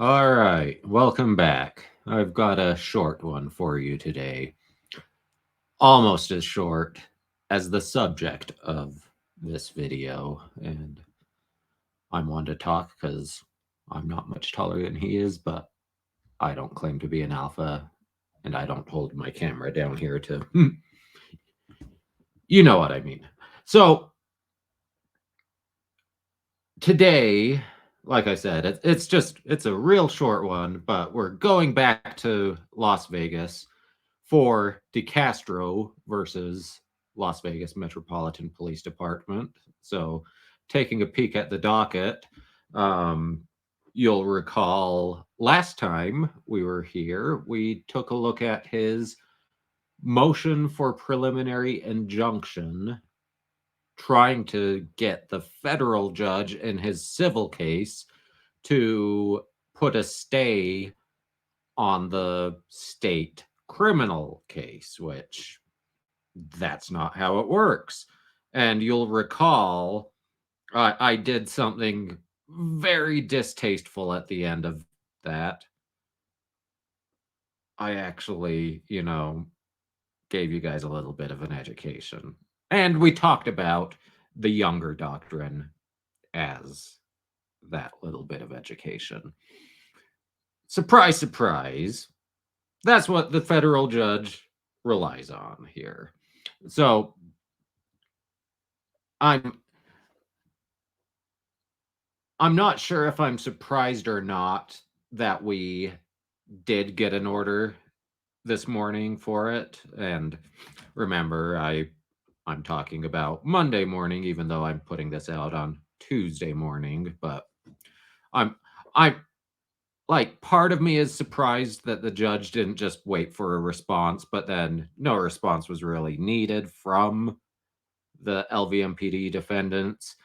All right, welcome back. I've got a short one for you today. Almost as short as the subject of this video. And I'm one to talk because I'm not much taller than he is, but I don't claim to be an alpha and I don't hold my camera down here to. You know what I mean. So today, like I said, it's a real short one, but we're going back to Las Vegas for DeCastro versus Las Vegas Metropolitan Police Department. So, taking a peek at the docket, um, you'll recall last time we were here, we took a look at his motion for preliminary injunction, trying to get the federal judge in his civil case to put a stay on the state criminal case, which that's not how it works. And you'll recall I did something very distasteful at the end of that. I actually, gave you guys a little bit of an education. And we talked about the younger doctrine as that little bit of education. Surprise, surprise. That's what the federal judge relies on here. So I'm I'm not sure if I'm surprised or not that we did get an order this morning for it. And remember, I'm talking about Monday morning, even though I'm putting this out on Tuesday morning. But I'm I'm like, part of me is surprised that the judge didn't just wait for a response, but then no response was really needed from the LVMPD defendants.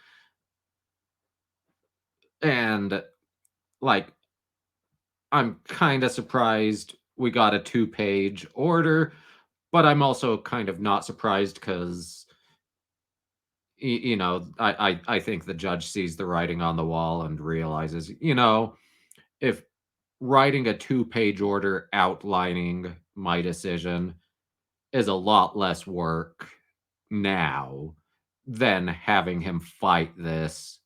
And like, I'm kind of surprised we got a 2-page order, but I'm also kind of not surprised because I think the judge sees the writing on the wall and realizes, if writing a 2-page order outlining my decision is a lot less work now than having him fight this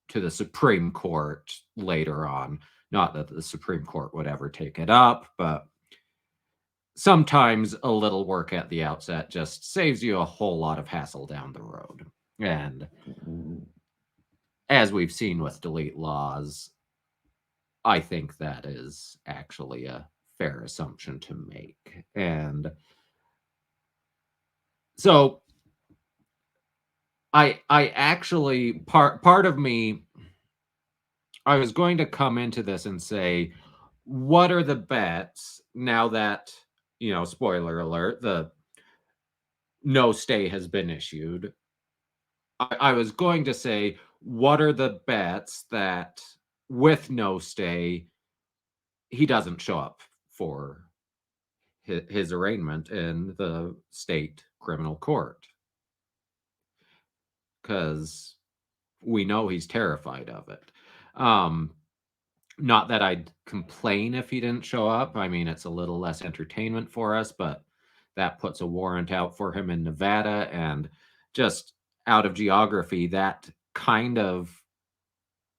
to the Supreme Court later on. Not that the Supreme Court would ever take it up, but sometimes a little work at the outset just saves you a whole lot of hassle down the road. And as we've seen with Delete Lawz, I think that is actually a fair assumption to make. And so I actually part of me, I was going to come into this and say, what are the bets now that, spoiler alert, the no stay has been issued? I was going to say, what are the bets that with no stay, he doesn't show up for his arraignment in the state criminal court? Because we know he's terrified of it. Not that I'd complain if he didn't show up. I mean, it's a little less entertainment for us, but that puts a warrant out for him in Nevada. And just out of geography, that kind of,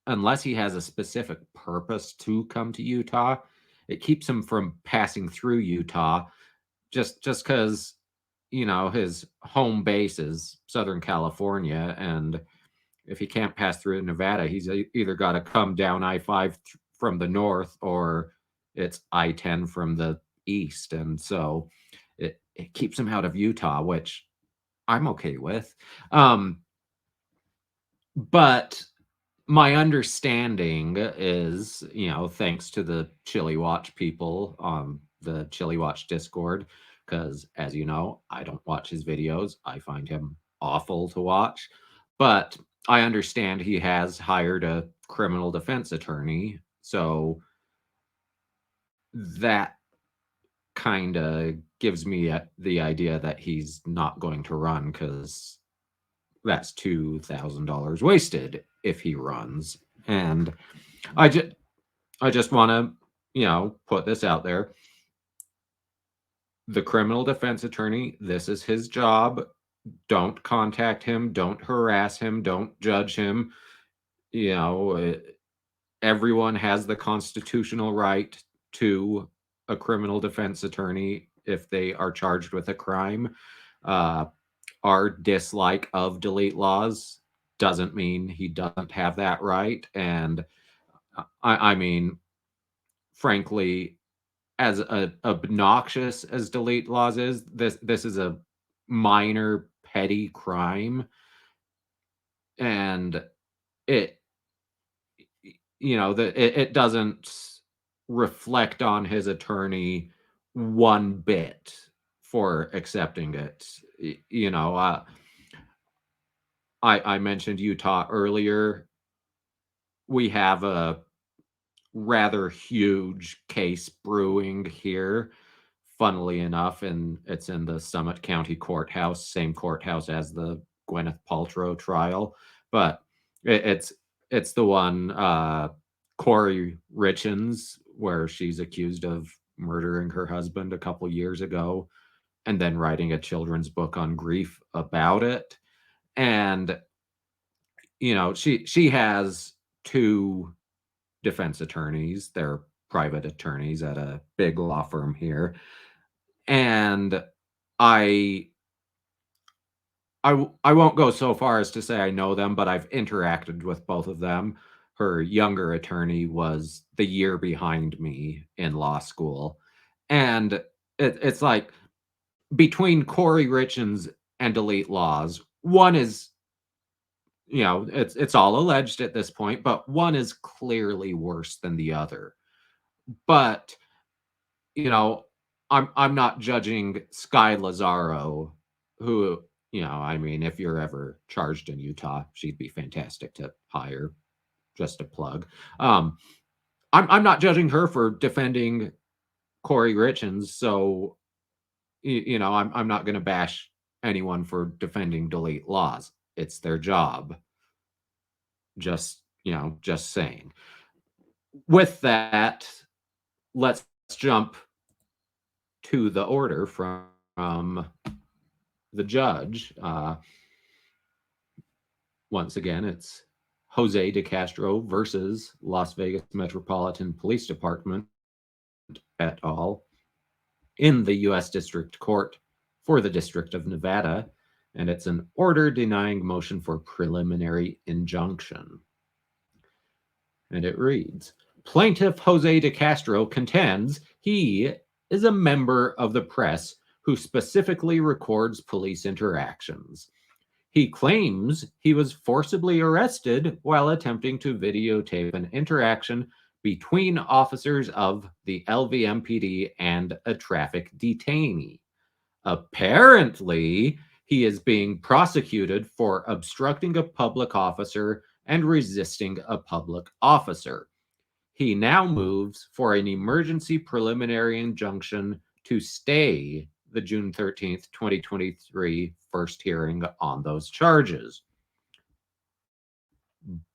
unless he has a specific purpose to come to Utah, it keeps him from passing through Utah just because, his home base is Southern California. And if he can't pass through Nevada, he's either got to come down I-5 from the north or it's I-10 from the east. And so it keeps him out of Utah, which I'm okay with. But my understanding is, thanks to the Chili Watch people on the Chili Watch Discord, because as you know, I don't watch his videos. I find him awful to watch. But I understand he has hired a criminal defense attorney. So that kind of gives me the idea that he's not going to run because that's $2,000 wasted if he runs. And I just I just want to, put this out there. The criminal defense attorney, this is his job. Don't contact him. Don't harass him. Don't judge him. You know, everyone has the constitutional right to a criminal defense attorney if they are charged with a crime. Uh, our dislike of Delete Lawz doesn't mean he doesn't have that right. And I mean, frankly, as obnoxious as Delete Lawz is, this is a minor petty crime, and it it doesn't reflect on his attorney one bit for accepting it. I mentioned Utah earlier. We have a rather huge case brewing here, funnily enough, and it's in the Summit County Courthouse, same courthouse as the Gwyneth Paltrow trial. But it's the one, Corey Richins, where she's accused of murdering her husband a couple years ago and then writing a children's book on grief about it. And she has two defense attorneys. They're private attorneys at a big law firm here. And I I won't go so far as to say I know them, but I've interacted with both of them. Her younger attorney was the year behind me in law school. And it's like between Corey Richins and Delete Lawz, one is, it's all alleged at this point, but one is clearly worse than the other. But I'm not judging Sky Lazaro, who, I mean, if you're ever charged in Utah, she'd be fantastic to hire. Just a plug. I'm not judging her for defending Corey Richins, so I'm not going to bash anyone for defending Delete Lawz. It's their job. Just saying. With that, let's jump to the order from the judge. Once again, it's Jose de Castro versus Las Vegas Metropolitan Police Department et al. In the U.S. District Court for the District of Nevada, and it's an order denying motion for preliminary injunction. And it reads, Plaintiff Jose de Castro contends he is a member of the press who specifically records police interactions. He claims he was forcibly arrested while attempting to videotape an interaction between officers of the LVMPD and a traffic detainee. Apparently, he is being prosecuted for obstructing a public officer and resisting a public officer. He now moves for an emergency preliminary injunction to stay the June 13th, 2023 first hearing on those charges.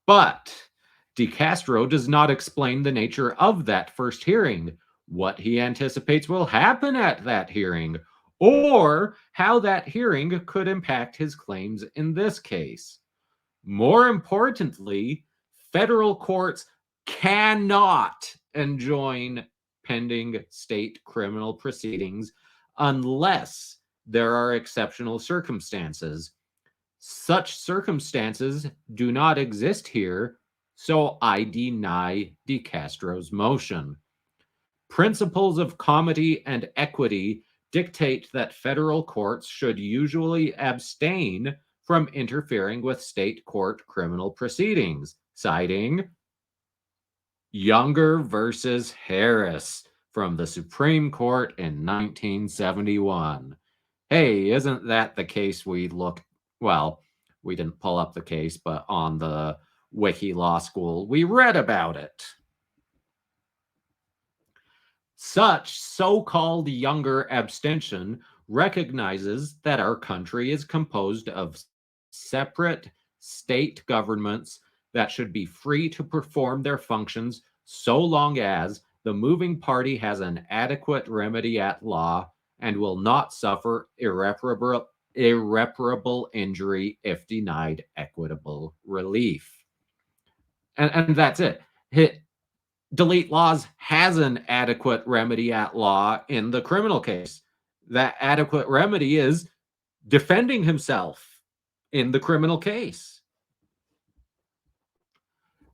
But De Castro does not explain the nature of that first hearing, what he anticipates will happen at that hearing, or how that hearing could impact his claims in this case. More importantly, federal courts cannot enjoin pending state criminal proceedings unless there are exceptional circumstances. Such circumstances do not exist here, so I deny De Castro's motion. Principles of comity and equity dictate that federal courts should usually abstain from interfering with state court criminal proceedings, citing Younger versus Harris from the Supreme Court in 1971. Hey, isn't that the case we didn't pull up the case, but on the Wiki Law School, we read about it. Such so-called Younger abstention recognizes that our country is composed of separate state governments that should be free to perform their functions so long as the moving party has an adequate remedy at law and will not suffer irreparable injury if denied equitable relief. And that's it. Delete Lawz has an adequate remedy at law in the criminal case. That adequate remedy is defending himself in the criminal case.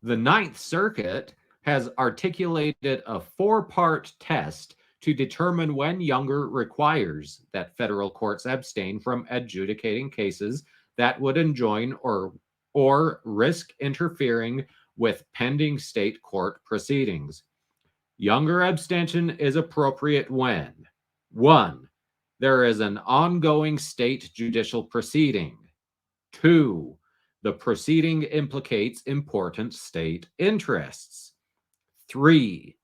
The Ninth Circuit has articulated a four-part test to determine when Younger requires that federal courts abstain from adjudicating cases that would enjoin or risk interfering with pending state court proceedings. Younger abstention is appropriate when 1. There is an ongoing state judicial proceeding. 2. The proceeding implicates important state interests. 3.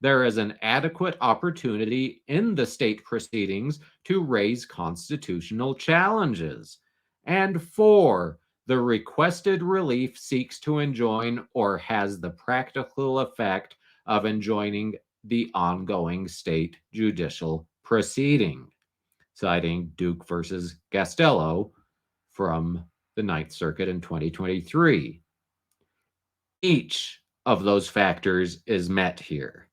There is an adequate opportunity in the state proceedings to raise constitutional challenges. And 4. The requested relief seeks to enjoin or has the practical effect of enjoining the ongoing state judicial proceeding. Citing Duke versus Gastello from the Ninth Circuit in 2023. Each of those factors is met here.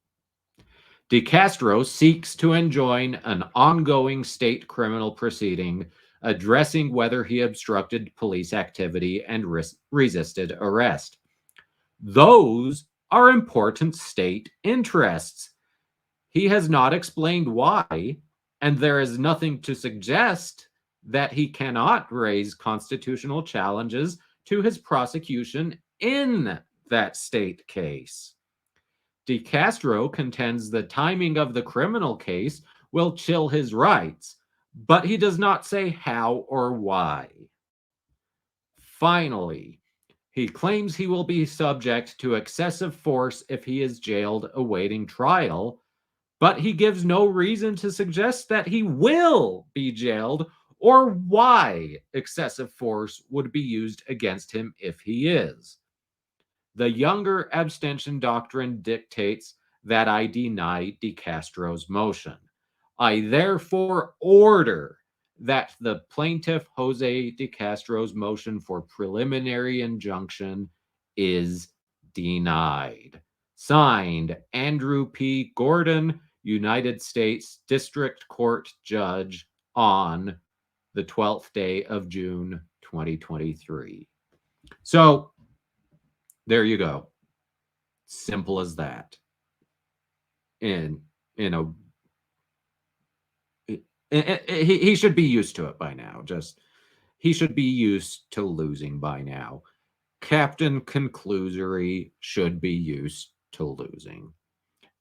DeCastro seeks to enjoin an ongoing state criminal proceeding addressing whether he obstructed police activity and resisted arrest. Those are important state interests. He has not explained why, and there is nothing to suggest that he cannot raise constitutional challenges to his prosecution in that state case. DeCastro contends the timing of the criminal case will chill his rights, but he does not say how or why. Finally, he claims he will be subject to excessive force if he is jailed awaiting trial, but he gives no reason to suggest that he will be jailed or why excessive force would be used against him if he is. The Younger abstention doctrine dictates that I deny DeCastro's motion. I therefore order that the plaintiff Jose DeCastro's motion for preliminary injunction is denied. Signed, Andrew P. Gordon, United States District Court Judge, on the 12th day of June, 2023. So, there you go. Simple as that. And, you know, he should be used to it by now. He should be used to losing by now. Captain Conclusory should be used to losing.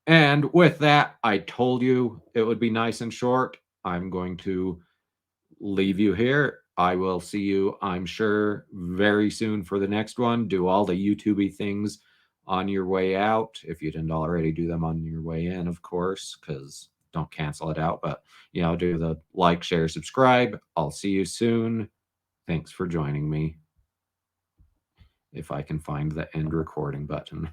And with that, I told you it would be nice and short. I'm going to leave you here. I will see you, I'm sure, very soon for the next one. Do all the YouTube-y things on your way out, if you didn't already do them on your way in, of course, because don't cancel it out. But, you know, do the like, share, subscribe. I'll see you soon. Thanks for joining me. If I can find the end recording button.